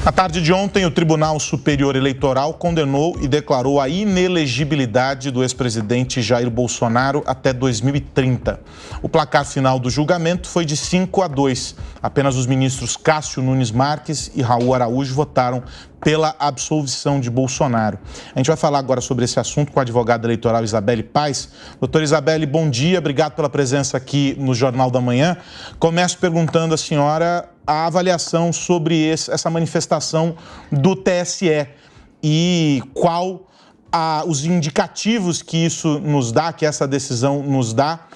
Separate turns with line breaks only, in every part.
Na tarde de ontem, o Tribunal Superior Eleitoral condenou e declarou a inelegibilidade do ex-presidente Jair Bolsonaro até 2030. O placar final do julgamento foi de 5-2. Apenas os ministros Cássio Nunes Marques e Raul Araújo votaram pela absolvição de Bolsonaro. A gente vai falar agora sobre esse assunto com a advogada eleitoral Isabelle Paes. Doutora Isabelle, bom dia, obrigado pela presença aqui no Jornal da Manhã. Começo perguntando à senhora a avaliação sobre essa manifestação do TSE e os indicativos que isso nos dá, que essa decisão nos dá,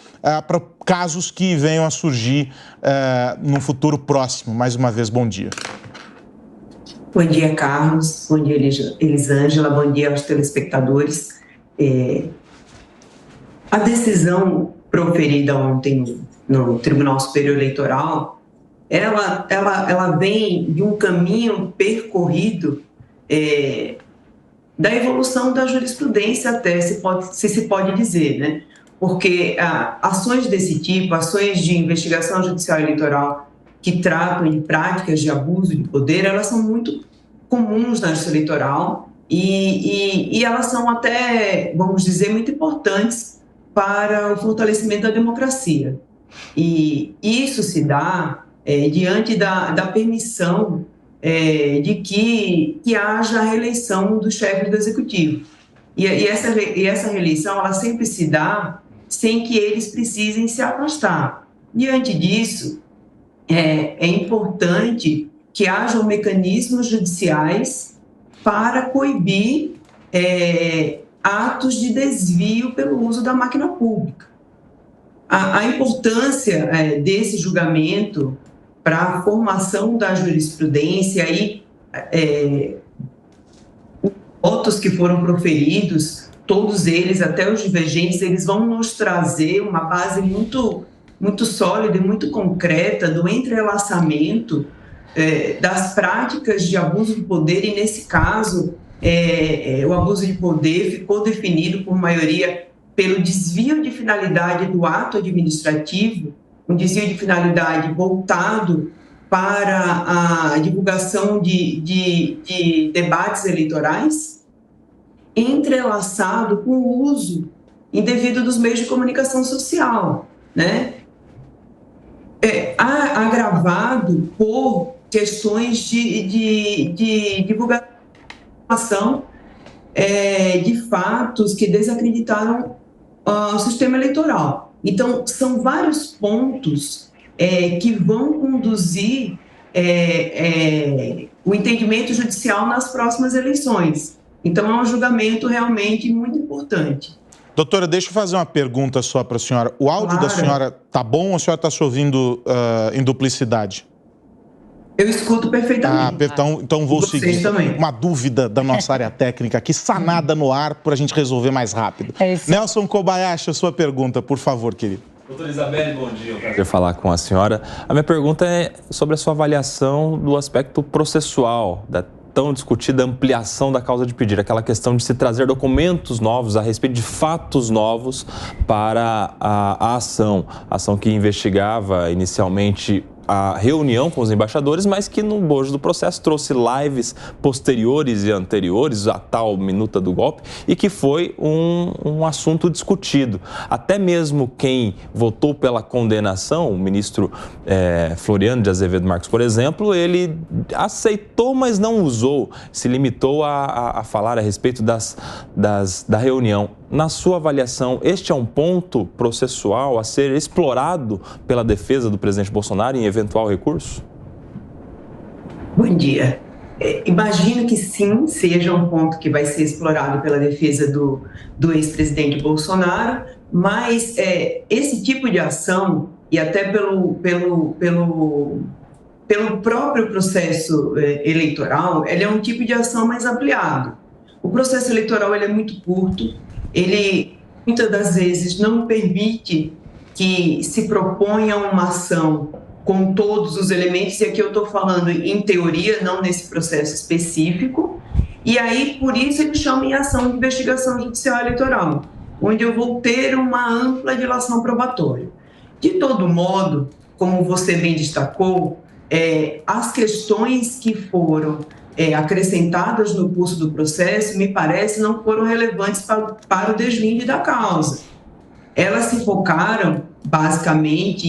para casos que venham a surgir no futuro próximo. Mais uma vez, bom dia.
Bom dia, Carlos. Bom dia, Elisângela. Bom dia aos telespectadores. A decisão proferida ontem no Tribunal Superior Eleitoral, ela vem de um caminho percorrido da evolução da jurisprudência até, se pode dizer, né? Porque ações desse tipo, ações de investigação judicial eleitoral que tratam de práticas de abuso de poder, elas são muito comuns na justiça eleitoral e elas são até, vamos dizer, muito importantes para o fortalecimento da democracia. E isso se dá diante da permissão de que haja a reeleição do chefe do executivo. E essa reeleição, ela sempre se dá sem que eles precisem se afastar. Diante disso, é importante que hajam mecanismos judiciais para coibir atos de desvio pelo uso da máquina pública. A importância desse julgamento para a formação da jurisprudência e votos que foram proferidos, todos eles, até os divergentes, eles vão nos trazer uma base muito sólida e muito concreta do entrelaçamento das práticas de abuso de poder, e nesse caso, o abuso de poder ficou definido por maioria pelo desvio de finalidade do ato administrativo, um desvio de finalidade voltado para a divulgação de debates eleitorais, entrelaçado com o uso indevido dos meios de comunicação social, né? Agravado por questões de divulgação de fatos que desacreditaram o sistema eleitoral. Então, são vários pontos que vão conduzir o entendimento judicial nas próximas eleições. Então, é um julgamento realmente muito importante.
Doutora, deixa eu fazer uma pergunta só para a senhora. O áudio da senhora tá bom ou a senhora está se ouvindo em duplicidade?
Eu escuto perfeitamente.
Então vou seguir. Também. Uma dúvida da nossa área técnica aqui, sanada no ar, para a gente resolver mais rápido. Nelson Kobayashi, a sua pergunta, por favor, querido.
Doutora Isabelle, bom dia. É um prazer falar com a senhora. A minha pergunta é sobre a sua avaliação do aspecto processual, da tão discutida ampliação da causa de pedir, aquela questão de se trazer documentos novos a respeito de fatos novos para a ação que investigava inicialmente a reunião com os embaixadores, mas que no bojo do processo trouxe lives posteriores e anteriores à tal minuta do golpe e que foi um assunto discutido. Até mesmo quem votou pela condenação, o ministro Floriano de Azevedo Marques, por exemplo, ele aceitou, mas não usou, se limitou a falar a respeito da reunião. Na sua avaliação, este é um ponto processual a ser explorado pela defesa do presidente Bolsonaro em eventual recurso?
Bom dia. Imagino que sim, seja um ponto que vai ser explorado pela defesa do ex-presidente Bolsonaro, mas esse tipo de ação, e até pelo próprio processo eleitoral, ele é um tipo de ação mais ampliado. O processo eleitoral ele é muito curto, ele muitas das vezes não permite que se proponha uma ação com todos os elementos, e aqui eu estou falando em teoria, não nesse processo específico, e aí por isso eles chamam em ação de investigação judicial eleitoral, onde eu vou ter uma ampla dilação probatória. De todo modo, como você bem destacou, as questões que foram acrescentadas no curso do processo, me parece, não foram relevantes para o deslinde da causa. Elas se focaram, basicamente,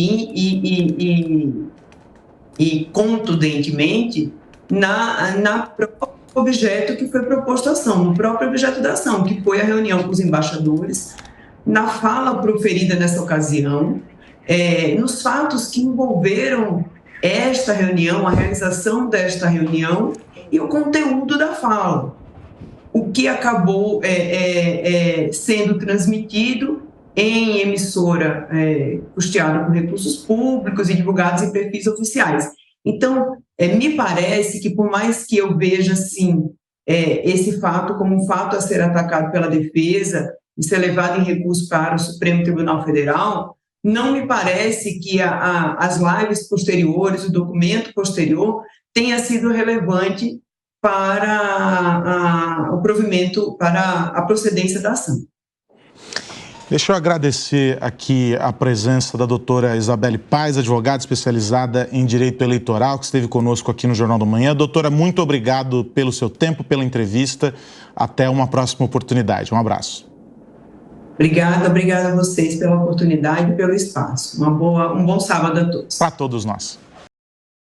e contundentemente, na próprio objeto que foi proposto à ação, no próprio objeto da ação, que foi a reunião com os embaixadores, na fala proferida nessa ocasião, nos fatos que envolveram esta reunião, a realização desta reunião e o conteúdo da fala, o que acabou sendo transmitido em emissora custeada por recursos públicos e divulgados em perfis oficiais. Então, me parece que, por mais que eu veja, sim, esse fato como um fato a ser atacado pela defesa e ser levado em recurso para o Supremo Tribunal Federal, não me parece que as lives posteriores, o documento posterior, tenha sido relevante para o provimento, para a procedência da ação.
Deixa eu agradecer aqui a presença da doutora Isabelle Paes, advogada especializada em direito eleitoral, que esteve conosco aqui no Jornal da Manhã. Doutora, muito obrigado pelo seu tempo, pela entrevista. Até uma próxima oportunidade. Um abraço.
Obrigada a vocês pela oportunidade e pelo espaço. Um bom sábado a todos.
Para todos nós.